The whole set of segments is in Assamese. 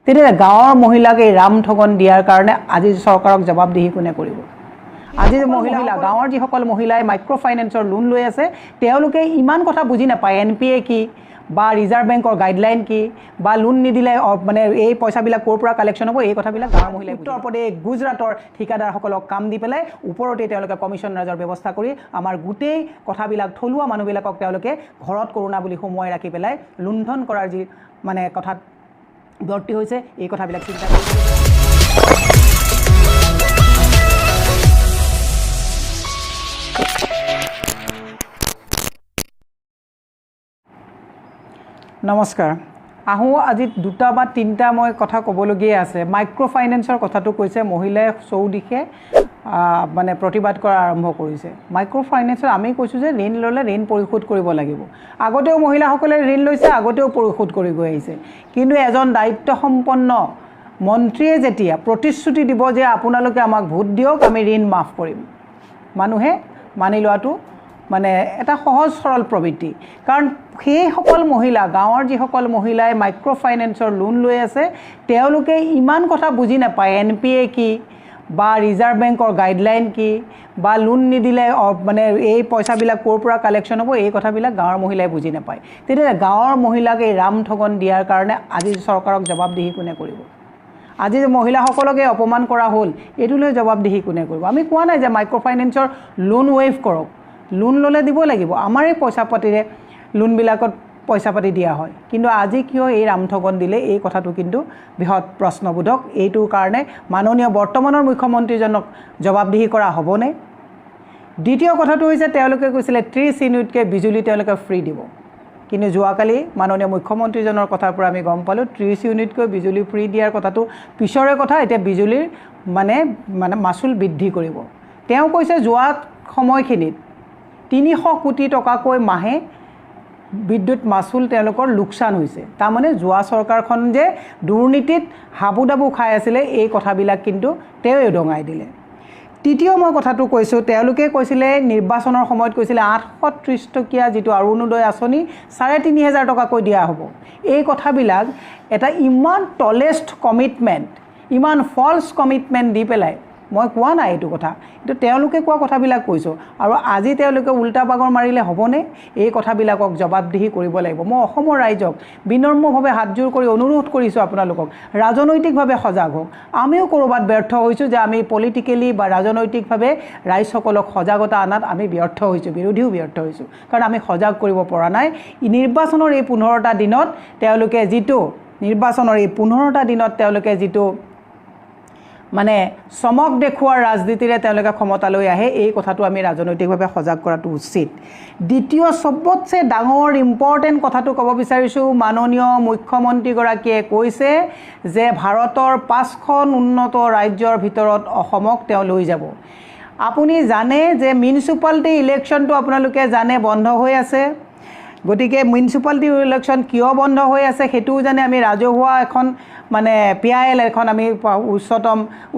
তেতিয়া গাঁৱৰ মহিলাক এই ৰাম ঠগন দিয়াৰ কাৰণে আজি চৰকাৰক জবাবদিহি কোনে কৰিব? আজি মহিলা গাঁৱৰ যিসকল মহিলাই মাইক্ৰ' ফাইনেন্সৰ লোন লৈ আছে তেওঁলোকে ইমান কথা বুজি নাপায় NPA কি বা ৰিজাৰ্ভ বেংকৰ গাইডলাইন কি বা লোন নিদিলে মানে এই পইচাবিলাক ক'ৰ পৰা কালেকশ্যন হ'ব এই কথাবিলাক গাঁৱৰ মহিলাই উত্তৰ প্ৰদেশ গুজৰাটৰ ঠিকাদাৰসকলক কাম দি পেলাই ওপৰতে তেওঁলোকে কমিশ্যন ৰাজৰ ব্যৱস্থা কৰি আমাৰ গোটেই কথাবিলাক থলুৱা মানুহবিলাকক তেওঁলোকে ঘৰত কৰোণা বুলি সোমোৱাই ৰাখি পেলাই লুণ্ঠন কৰাৰ যি মানে কথাত ব্যৰ্তি হৈছে এই কথাবিলাক চিন্তা কৰিব। নমস্কাৰ। আহোঁ আজি দুটা বা তিনিটা মই কথা ক'বলগীয়া আছে। মাইক্ৰ' ফাইনেন্সৰ কথাটো কৈছে মহিলাই চৌদিশে মানে প্ৰতিবাদ কৰা আৰম্ভ কৰিছে। মাইক্ৰ' ফাইনেন্সৰ আমি কৈছোঁ যে ঋণ ল'লে ঋণ পৰিশোধ কৰিব লাগিব। আগতেও মহিলাসকলে ঋণ লৈছে, আগতেও পৰিশোধ কৰি গৈ আহিছে। কিন্তু এজন দায়িত্বসম্পন্ন মন্ত্ৰীয়ে যেতিয়া প্ৰতিশ্ৰুতি দিব যে আপোনালোকে আমাক ভোট দিয়ক আমি ঋণ মাফ কৰিম, মানুহে মানি লোৱাটো মানে এটা সহজ সৰল প্ৰবৃত্তি। কাৰণ সেইসকল মহিলা গাঁৱৰ যিসকল মহিলাই মাইক্ৰ' ফাইনেন্সৰ লোন লৈ আছে তেওঁলোকে ইমান কথা বুজি নাপায় NPA কি বা ৰিজাৰ্ভ বেংকৰ গাইডলাইন কি বা লোন নিদিলে মানে এই পইচাবিলাক ক'ৰ পৰা কালেকশ্যন হ'ব এই কথাবিলাক গাঁৱৰ মহিলাই বুজি নাপায়। তেতিয়া গাঁৱৰ মহিলাক এই ৰাম ঠগন দিয়াৰ কাৰণে আজি চৰকাৰক জবাবদিহি কোনে কৰিব? আজি যে মহিলাসকলকে অপমান কৰা হ'ল এইটোলৈ জবাবদিহি কোনে কৰিব? আমি কোৱা নাই যে মাইক্ৰ' ফাইনেন্সৰ লোন ৱেইভ কৰক, লোন ল'লে দিব লাগিব, আমাৰে পইচা পাতিৰে লোনবিলাকত পইচা পাতি দিয়া হয়। কিন্তু আজি কিয় এই ৰামঠগন দিলে এই কথাটো কিন্তু বৃহৎ প্ৰশ্নবোধক। এইটোৰ কাৰণে মাননীয় বৰ্তমানৰ মুখ্যমন্ত্ৰীজনক জবাবদিহি কৰা হ'বনে? দ্বিতীয় কথাটো হৈছে তেওঁলোকে কৈছিলে 30 ইউনিটকৈ বিজুলী তেওঁলোকে ফ্ৰী দিব। কিন্তু যোৱাকালি মাননীয় মুখ্যমন্ত্ৰীজনৰ কথাৰ পৰা আমি গম পালোঁ 30 ইউনিটকৈ বিজুলী ফ্ৰী দিয়াৰ কথাটো পিছৰে কথা, এতিয়া বিজুলীৰ মানে মাচুল বৃদ্ধি কৰিব। তেওঁ কৈছে যোৱা সময়খিনিত 300 কোটি টকাকৈ মাহে বিদ্যুৎ মাচুল তেওঁলোকৰ লোকচান হৈছে। তাৰমানে যোৱা চৰকাৰখন যে দুৰ্নীতিত হাবুডাবু খাই আছিলে এই কথাবিলাক কিন্তু তেওঁ উদঙাই দিলে। তৃতীয় মই কথাটো কৈছোঁ, তেওঁলোকে কৈছিলে নিৰ্বাচনৰ সময়ত কৈছিলে 830 টকীয়া যিটো অৰুণোদয় আঁচনি 3500 টকাকৈ দিয়া হ'ব। এই কথাবিলাক এটা ইমান টলেষ্ট কমিটমেণ্ট, ইমান ফলছ কমিটমেণ্ট দি পেলাই মই কোৱা নাই এইটো কথা, কিন্তু তেওঁলোকে কোৱা কথাবিলাক কৈছোঁ। আৰু আজি তেওঁলোকে উল্টা বাগৰ মাৰিলে হ'বনে? এই কথাবিলাকক জবাবদিহি কৰিব লাগিব। মই অসমৰ ৰাইজক বিনম্ৰভাৱে হাতযোৰ কৰি অনুৰোধ কৰিছোঁ আপোনালোকক ৰাজনৈতিকভাৱে সজাগ হওক। আমিও ক'ৰবাত ব্যৰ্থ হৈছোঁ যে আমি পলিটিকেলি বা ৰাজনৈতিকভাৱে ৰাইজসকলক সজাগতা অনাত আমি ব্যৰ্থ হৈছোঁ, বিৰোধীও ব্যৰ্থ হৈছোঁ। কাৰণ আমি সজাগ কৰিব পৰা নাই। নিৰ্বাচনৰ এই 15টা দিনত তেওঁলোকে যিটো মানে চমক দেখুওৱাৰ ৰাজনীতিৰে তেওঁলোকে ক্ষমতালৈ আহে, এই কথাটো আমি ৰাজনৈতিকভাৱে সজাগ কৰাটো উচিত। দ্বিতীয় চবতছে ডাঙৰ ইম্পৰ্টেণ্ট কথাটো ক'ব বিচাৰিছোঁ, মাননীয় মুখ্যমন্ত্ৰীগৰাকীয়ে কৈছে যে ভাৰতৰ 5খন উন্নত ৰাজ্যৰ ভিতৰত অসমক তেওঁ লৈ যাব। আপুনি জানে যে মিউনিচিপালিটি ইলেকশ্যনটো আপোনালোকে জানে বন্ধ হৈ আছে। গতিকে মিউনিচিপালিটি ইলেকশ্যন কিয় বন্ধ হৈ আছে সেইটোও জানে। আমি ৰাজহুৱা এখন মানে PIL এখন আমি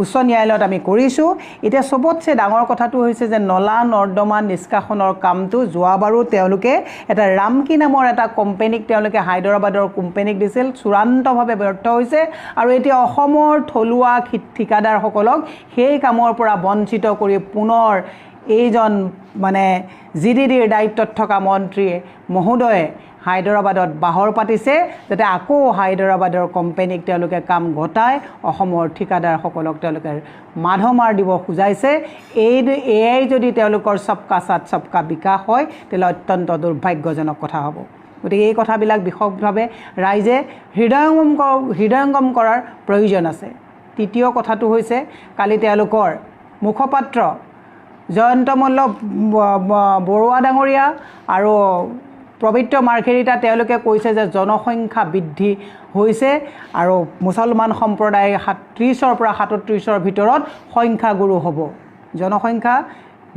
উচ্চ ন্যায়ালয়ত আমি কৰিছোঁ। এতিয়া চবতছে ডাঙৰ কথাটো হৈছে যে নলা নৰ্দমা নিষ্কাশনৰ কামটো যোৱাবাৰো তেওঁলোকে এটা ৰামকি নামৰ এটা কোম্পেনীক তেওঁলোকে হায়দৰাবাদৰ কোম্পেনীক দিছিল, চূড়ান্তভাৱে ব্যৰ্থ হৈছে। আৰু এতিয়া অসমৰ থলুৱা ঠিকাদাৰসকলক সেই কামৰ পৰা বঞ্চিত কৰি পুনৰ এইজন মানে GDDৰ দায়িত্বত থকা মন্ত্ৰীয়ে মহোদয়ে হায়দৰাবাদত বাহৰ পাতিছে যাতে আকৌ হায়দৰাবাদৰ কোম্পেনীক তেওঁলোকে কাম গতাই অসমৰ ঠিকাদাৰসকলক তেওঁলোকে মাধমাৰ দিব খোজাইছে। এয়াই যদি তেওঁলোকৰ সবকা সাথ সবকা বিকাশ হয় তেতিয়াহ'লে অত্যন্ত দুৰ্ভাগ্যজনক কথা হ'ব। গতিকে এই কথাবিলাক বিশদভাৱে ৰাইজে হৃদয়ংগম কৰাৰ প্ৰয়োজন আছে। তৃতীয় কথাটো হৈছে কালি তেওঁলোকৰ মুখপাত্ৰ জয়ন্ত মল্ল বৰুৱা ডাঙৰীয়া আৰু পবিত্ৰ মাৰ্ঘেৰিটা তেওঁলোকে কৈছে যে জনসংখ্যা বৃদ্ধি হৈছে আৰু মুছলমান সম্প্ৰদায় 30ৰ পৰা 37ৰ ভিতৰত সংখ্যাগুৰু হ'ব। জনসংখ্যা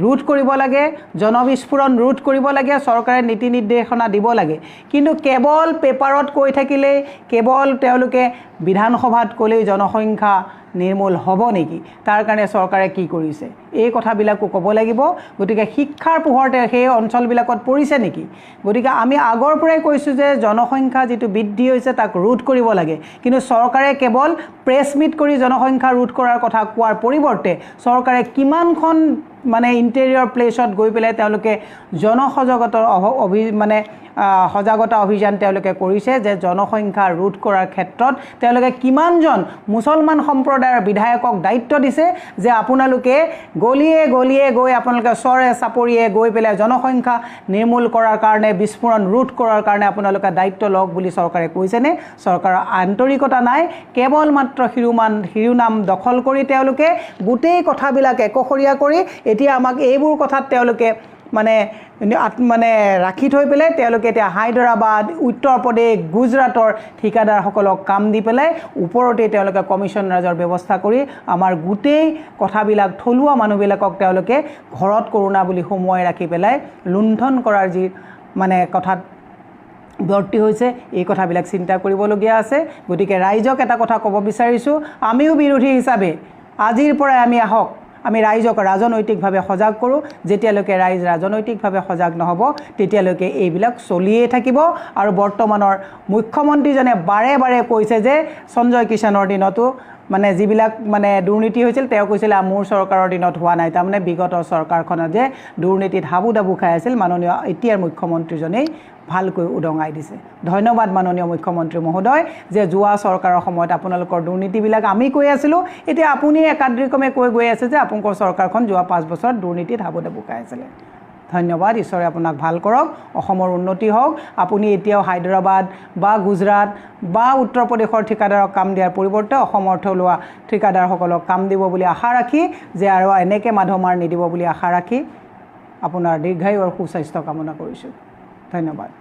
ৰোধ কৰিব লাগে, জনবিস্ফোৰণ ৰোধ কৰিব লাগে, চৰকাৰে নীতি নিৰ্দেশনা দিব লাগে। কিন্তু কেৱল পেপাৰত কৈ থাকিলেই, কেৱল তেওঁলোকে বিধানসভাত ক'লেই জনসংখ্যা নিৰ্মূল হ'ব নেকি তাৰ কাৰণে চৰকাৰে কি কৰিছে এই কথাবিলাকো ক'ব লাগিব গতিকে শিক্ষাৰ পোহৰতে সেই অঞ্চলবিলাকত পৰিছে নেকি গতিকে আমি আগৰ পৰাই কৈছোঁ যে জনসংখ্যা যিটো বৃদ্ধি হৈছে তাক ৰোধ কৰিব লাগে কিন্তু চৰকাৰে কেৱল প্ৰেছ মিট কৰি জনসংখ্যা ৰোধ কৰাৰ কথা কোৱাৰ পৰিৱৰ্তে চৰকাৰে কিমানখন মানে ইণ্টেৰিয়ৰ প্লেছত গৈ পেলাই তেওঁলোকে জনসজাগতাৰ মানে সজাগতা অভিযান তেওঁলোকে কৰিছে যে জনসংখ্যা ৰোধ কৰাৰ ক্ষেত্ৰত তেওঁলোকে কিমানজন মুছলমান সম্প্ৰদায়ৰ বিধায়কক দায়িত্ব দিছে যে আপোনালোকে গলিয়ে গলিয়ে গৈ আপোনালোকে চৰে চাপৰিয়ে গৈ পেলাই জনসংখ্যা নিৰ্মূল কৰাৰ কাৰণে বিস্ফোৰণ ৰোধ কৰাৰ কাৰণে আপোনালোকে দায়িত্ব লওক বুলি চৰকাৰে কৈছেনে চৰকাৰৰ আন্তৰিকতা নাই কেৱল মাত্ৰ শিৰোনাম দখল কৰি তেওঁলোকে গোটেই কথাবিলাক একখৰীয়া কৰি এতিয়া আমাক এইবোৰ কথাত তেওঁলোকে মানে ৰাখি থৈ পেলাই তেওঁলোকে এতিয়া হায়দৰাবাদ উত্তৰ প্ৰদেশ গুজৰাটৰ ঠিকাদাৰসকলক কাম দি পেলাই ওপৰতে তেওঁলোকে কমিশ্যন ৰাজৰ ব্যৱস্থা কৰি আমাৰ গোটেই কথাবিলাক থলুৱা মানুহবিলাকক তেওঁলোকে ঘৰত কৰোণা বুলি সোমোৱাই ৰাখি পেলাই লুণ্ঠন কৰাৰ যি মানে কথাত বৰ্তি হৈছে এই কথাবিলাক চিন্তা কৰিবলগীয়া আছে গতিকে ৰাইজক এটা কথা ক'ব বিচাৰিছোঁ আমিও বিৰোধী হিচাপে আজিৰ পৰাই আমি আহক আমি ৰাইজক ৰাজনৈতিকভাৱে সজাগ কৰোঁ যেতিয়ালৈকে ৰাইজ ৰাজনৈতিকভাৱে সজাগ নহ'ব তেতিয়ালৈকে এইবিলাক চলিয়ে থাকিব আৰু বৰ্তমানৰ মুখ্যমন্ত্ৰীজনে বাৰে বাৰে কৈছে যে সঞ্জয় কিষাণৰ দিনতো মানে যিবিলাক মানে দুৰ্নীতি হৈছিল তেওঁ কৈছিল মোৰ চৰকাৰৰ দিনত হোৱা নাই তাৰমানে বিগত চৰকাৰখনে যে দুৰ্নীতিত হাবু দাবু খাই আছিল মাননীয় এতিয়াৰ মুখ্যমন্ত্ৰীজনেই ভালকৈ উদঙাই দিছে ধন্যবাদ মাননীয় মুখ্যমন্ত্ৰী মহোদয় যে যোৱা চৰকাৰৰ সময়ত আপোনালোকৰ দুৰ্নীতিবিলাক আমি কৈ আছিলোঁ এতিয়া আপুনি একাদ্ৰিক্ৰমে কৈ গৈ আছে যে আপোনালোকৰ চৰকাৰখন যোৱা 5 বছৰত দুৰ্নীতিত হাবু দাবু খাই আছিলে ধন্যবাদ ঈশ্বৰে আপোনাক ভাল কৰক অসমৰ উন্নতি হওক আপুনি এতিয়াও হায়দৰাবাদ বা গুজৰাট বা উত্তৰ প্ৰদেশৰ ঠিকাদাৰক কাম দিয়াৰ পৰিৱৰ্তে অসমৰ থলুৱা ঠিকাদাৰসকলক কাম দিব বুলি আশা ৰাখি যে আৰু এনেকৈ মাধমাৰ নিদিব বুলি আশা ৰাখি আপোনাৰ দীৰ্ঘায়ু আৰু সুস্বাস্থ্য কামনা কৰিছোঁ ধন্যবাদ